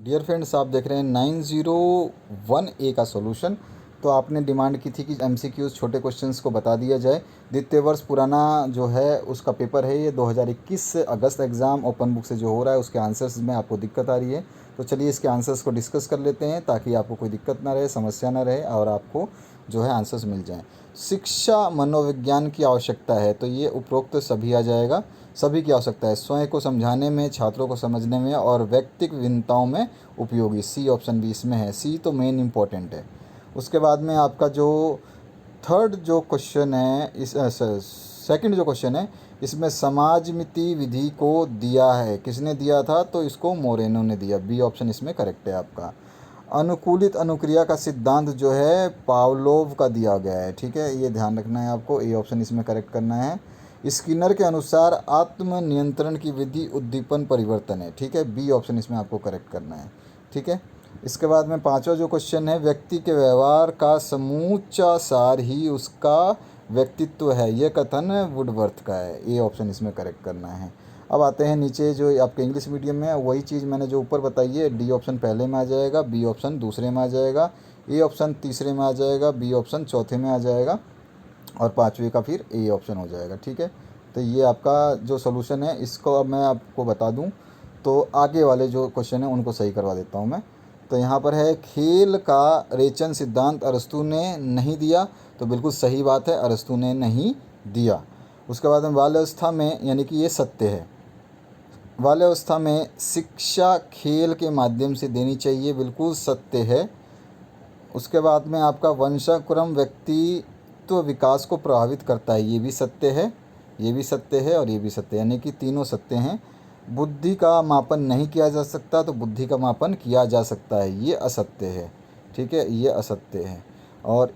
Dear friends, आप देख रहे हैं 901A का सॉल्यूशन। तो आपने डिमांड की थी कि एमसीक्यूज़ छोटे क्वेश्चंस को बता दिया जाए। द्वितीय वर्ष पुराना जो है उसका पेपर है ये 2021 अगस्त एग्ज़ाम ओपन बुक से जो हो रहा है उसके आंसर्स में आपको दिक्कत आ रही है। तो चलिए इसके आंसर्स को डिस्कस कर लेते हैं ताकि आपको कोई दिक्कत ना रहे, समस्या ना रहे और आपको जो है आंसर्स मिल जाएँ। शिक्षा मनोविज्ञान की आवश्यकता है, तो ये उपरोक्त सभी आ जाएगा। सभी की आवश्यकता है स्वयं को समझाने में, छात्रों को समझने में और व्यक्तिगत भिन्नताओं में उपयोगी। सी ऑप्शन भी इसमें है, सी तो मेन इम्पॉर्टेंट है। उसके बाद में आपका जो थर्ड जो क्वेश्चन है इस सेकंड जो क्वेश्चन है इसमें समाजमिति विधि को दिया है, किसने दिया था? तो इसको मोरेनो ने दिया। बी ऑप्शन इसमें करेक्ट है आपका। अनुकूलित अनुक्रिया का सिद्धांत जो है पावलोव का दिया गया है, ठीक है, ये ध्यान रखना है आपको। ए ऑप्शन इसमें करेक्ट करना है। स्किनर के अनुसार आत्म नियंत्रण की विधि उद्दीपन परिवर्तन है, ठीक है, बी ऑप्शन इसमें आपको करेक्ट करना है, ठीक है। इसके बाद में पांचवा जो क्वेश्चन है, व्यक्ति के व्यवहार का समूचा सार ही उसका व्यक्तित्व है, यह कथन वुडवर्थ का है। ए ऑप्शन इसमें करेक्ट करना है। अब आते हैं नीचे जो आपके इंग्लिश मीडियम में है वही चीज़ मैंने जो ऊपर बताई है। डी ऑप्शन पहले में आ जाएगा, बी ऑप्शन दूसरे में आ जाएगा, ए ऑप्शन तीसरे में आ जाएगा, बी ऑप्शन चौथे में आ जाएगा और पाँचवें का फिर ए ऑप्शन हो जाएगा, ठीक है। तो ये आपका जो सोल्यूशन है इसको अब मैं आपको बता दूं तो आगे वाले जो क्वेश्चन है उनको सही करवा देता हूं मैं। तो यहाँ पर है खेल का रेचन सिद्धांत अरस्तू ने नहीं दिया, तो बिल्कुल सही बात है, अरस्तू ने नहीं दिया। उसके बाद में बाल्यावस्था में, यानी कि ये सत्य है, बाल्यावस्था में शिक्षा खेल के माध्यम से देनी चाहिए, बिल्कुल सत्य है। उसके बाद में आपका वंशानुक्रम व्यक्तित्व विकास को प्रभावित करता है, ये भी सत्य है, ये भी सत्य है और ये भी सत्य है, यानी कि तीनों सत्य हैं। बुद्धि का मापन नहीं किया जा सकता, तो बुद्धि का मापन किया जा सकता है, ये असत्य है, ठीक है, ये असत्य है। और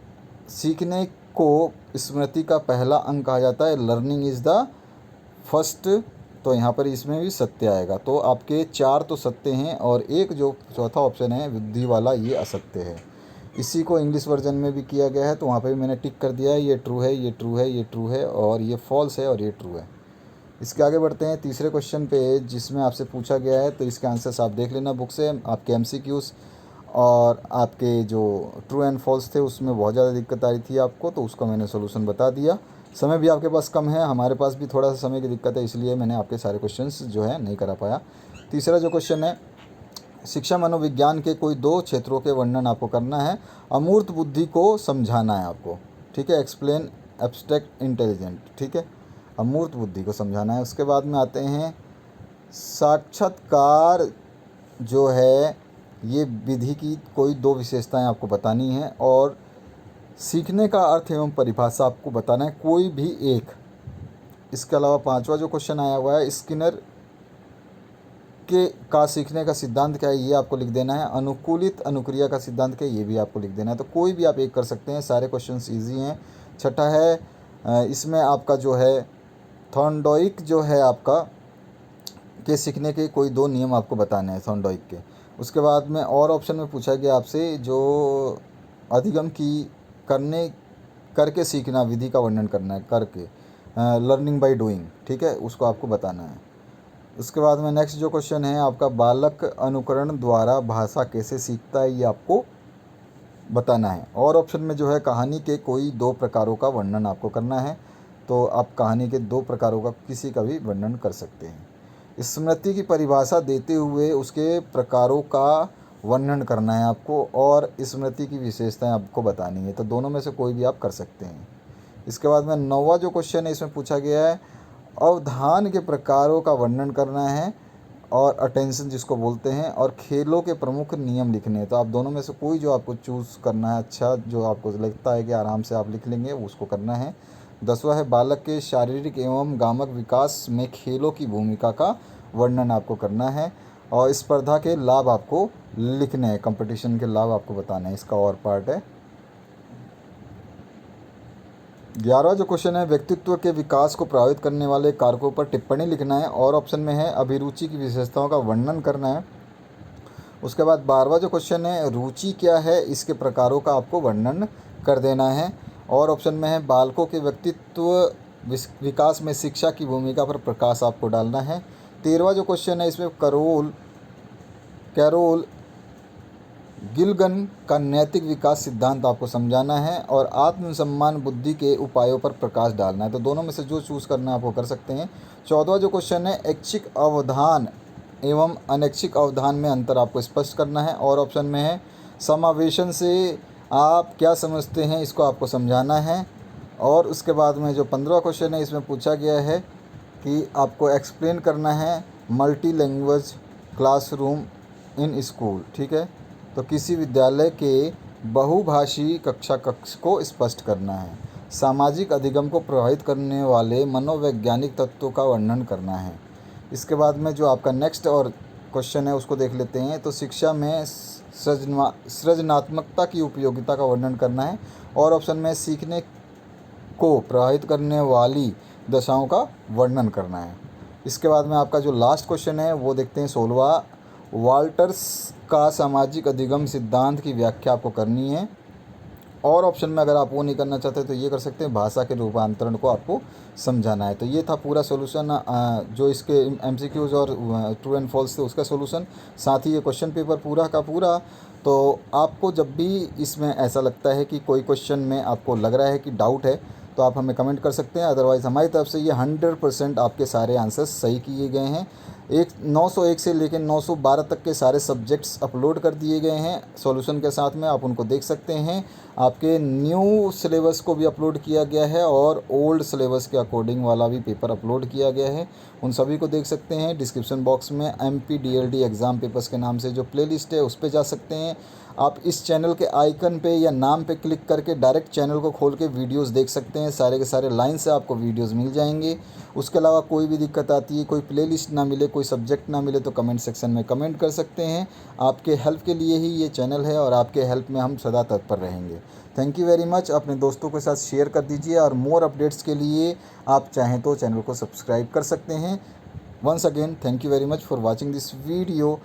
सीखने को स्मृति का पहला अंग कहा जाता है, लर्निंग इज़ द फर्स्ट, तो यहाँ पर इसमें भी सत्य आएगा। तो आपके चार तो सत्य हैं और एक जो चौथा ऑप्शन है बुद्धि वाला, ये असत्य है। इसी को इंग्लिश वर्जन में भी किया गया है, तो वहाँ पे भी मैंने टिक कर दिया है, ये ट्रू है, ये ट्रू है, ये ट्रू है और ये फॉल्स है और ये ट्रू है। इसके आगे बढ़ते हैं तीसरे क्वेश्चन पे जिसमें आपसे पूछा गया है, तो इसके आंसर्स आप देख लेना बुक से। आपके एमसीक्यूज़ और आपके जो ट्रू एंड फॉल्स थे उसमें बहुत ज़्यादा दिक्कत आ रही थी आपको, तो उसका मैंने सोल्यूशन बता दिया। समय भी आपके पास कम है, हमारे पास भी थोड़ा सा समय की दिक्कत है, इसलिए मैंने आपके सारे क्वेश्चंस जो है नहीं करा पाया। तीसरा जो क्वेश्चन है, शिक्षा मनोविज्ञान के कोई दो क्षेत्रों के वर्णन आपको करना है। अमूर्त बुद्धि को समझाना है आपको, ठीक है, एक्सप्लेन एब्स्ट्रैक्ट इंटेलिजेंट, ठीक है, अमूर्त बुद्धि को समझाना है। उसके बाद में आते हैं साक्षात्कार जो है, ये विधि की कोई दो विशेषताएं आपको बतानी है और सीखने का अर्थ एवं परिभाषा आपको बताना है, कोई भी एक। इसके अलावा पांचवा जो क्वेश्चन आया हुआ है, स्किनर के का सीखने का सिद्धांत क्या है, ये आपको लिख देना है। अनुकूलित अनुक्रिया का सिद्धांत क्या है, ये भी आपको लिख देना है। तो कोई भी आप एक कर सकते हैं, सारे क्वेश्चंस इजी हैं। छठा है इसमें आपका जो है थॉर्नडाइक जो है आपका के सीखने के कोई दो नियम आपको बताने हैं थॉर्नडाइक के। उसके बाद में और ऑप्शन में पूछा गया आपसे जो अधिगम की करने करके सीखना विधि का वर्णन करना है, करके लर्निंग बाय डूइंग, ठीक है, उसको आपको बताना है। उसके बाद में नेक्स्ट जो क्वेश्चन है आपका, बालक अनुकरण द्वारा भाषा कैसे सीखता है, ये आपको बताना है। और ऑप्शन में जो है कहानी के कोई दो प्रकारों का वर्णन आपको करना है, तो आप कहानी के दो प्रकारों का किसी का भी वर्णन कर सकते हैं। स्मृति की परिभाषा देते हुए उसके प्रकारों का वर्णन करना है आपको और स्मृति की विशेषताएं आपको बतानी है, तो दोनों में से कोई भी आप कर सकते हैं। इसके बाद में नौवां जो क्वेश्चन है इसमें पूछा गया है अवधान के प्रकारों का वर्णन करना है और अटेंशन जिसको बोलते हैं, और खेलों के प्रमुख नियम लिखने हैं। तो आप दोनों में से कोई जो आपको चूज़ करना है, अच्छा जो आपको लगता है कि आराम से आप लिख लेंगे उसको करना है। 10वां है बालक के शारीरिक एवं गामक विकास में खेलों की भूमिका का वर्णन आपको करना है और स्पर्धा के लाभ आपको लिखने हैं, कंपटीशन के लाभ आपको बताना है, इसका और पार्ट है। 11वां जो क्वेश्चन है व्यक्तित्व के विकास को प्रभावित करने वाले कारकों पर टिप्पणी लिखना है और ऑप्शन में है अभिरुचि की विशेषताओं का वर्णन करना है। उसके बाद 12वां जो क्वेश्चन है रुचि क्या है, इसके प्रकारों का आपको वर्णन कर देना है और ऑप्शन में है बालकों के व्यक्तित्व विकास में शिक्षा की भूमिका पर प्रकाश आपको डालना है। 13वां जो क्वेश्चन है इसमें कैरोल गिलगन का नैतिक विकास सिद्धांत आपको समझाना है और आत्मसम्मान बुद्धि के उपायों पर प्रकाश डालना है। तो दोनों में से जो चूज़ करना है आपको कर सकते हैं। 14वां जो क्वेश्चन है, ऐच्छिक अवधान एवं अनैच्छिक अवधान में अंतर आपको स्पष्ट करना है। और ऑप्शन में है समावेशन से आप क्या समझते हैं, इसको आपको समझाना है। और उसके बाद में जो 15वां क्वेश्चन है, इसमें पूछा गया है कि आपको एक्सप्लेन करना है multi language classroom in school. ठीक है, तो किसी विद्यालय के बहुभाषी कक्षा कक्ष को स्पष्ट करना है। सामाजिक अधिगम को प्रभावित करने वाले मनोवैज्ञानिक तत्वों का वर्णन करना है। इसके बाद में जो आपका नेक्स्ट और क्वेश्चन है उसको देख लेते हैं। तो शिक्षा में सृजनात्मकता की उपयोगिता का वर्णन करना है। और ऑप्शन में सीखने को प्रभावित करने वाली दशाओं का वर्णन करना है। इसके बाद में आपका जो लास्ट क्वेश्चन है वो देखते हैं 16वां। वाल्टर्स का सामाजिक अधिगम सिद्धांत की व्याख्या आपको करनी है। और ऑप्शन में अगर आप वो नहीं करना चाहते तो ये कर सकते हैं, भाषा के रूपांतरण को आपको समझाना है। तो ये था पूरा सोल्यूशन, जो इसके एमसीक्यूज़ और ट्रू एंड फॉल्स थे उसका सोल्यूशन, साथ ही ये क्वेश्चन पेपर पूरा का पूरा। तो आपको जब भी इसमें ऐसा लगता है कि कोई क्वेश्चन में आपको लग रहा है कि डाउट है तो आप हमें कमेंट कर सकते हैं। अदरवाइज़ हमारी तरफ से ये 100% आपके सारे आंसर्स सही किए गए हैं। 901 से लेकर 912 तक के सारे सब्जेक्ट्स अपलोड कर दिए गए हैं सॉल्यूशन के साथ में, आप उनको देख सकते हैं। आपके न्यू सिलेबस को भी अपलोड किया गया है और ओल्ड सिलेबस के अकॉर्डिंग वाला भी पेपर अपलोड किया गया है, उन सभी को देख सकते हैं। डिस्क्रिप्शन बॉक्स में MPDLD एग्ज़ाम पेपर्स के नाम से जो प्लेलिस्ट है उस पर जा सकते हैं। आप इस चैनल के आइकन पे या नाम पे क्लिक करके डायरेक्ट चैनल को खोल के वीडियोस देख सकते हैं। सारे के सारे लाइन से आपको वीडियोस मिल जाएंगे। उसके अलावा कोई भी दिक्कत आती है, कोई प्लेलिस्ट ना मिले, कोई सब्जेक्ट ना मिले तो कमेंट सेक्शन में कमेंट कर सकते हैं। आपके हेल्प के लिए ही ये चैनल है और आपके हेल्प में हम सदा तत्पर रहेंगे। Thank you very much. अपने दोस्तों के साथ शेयर कर दीजिए और मोर अपडेट्स के लिए आप चाहें तो चैनल को सब्सक्राइब कर सकते हैं। Once again, thank you very much for watching this video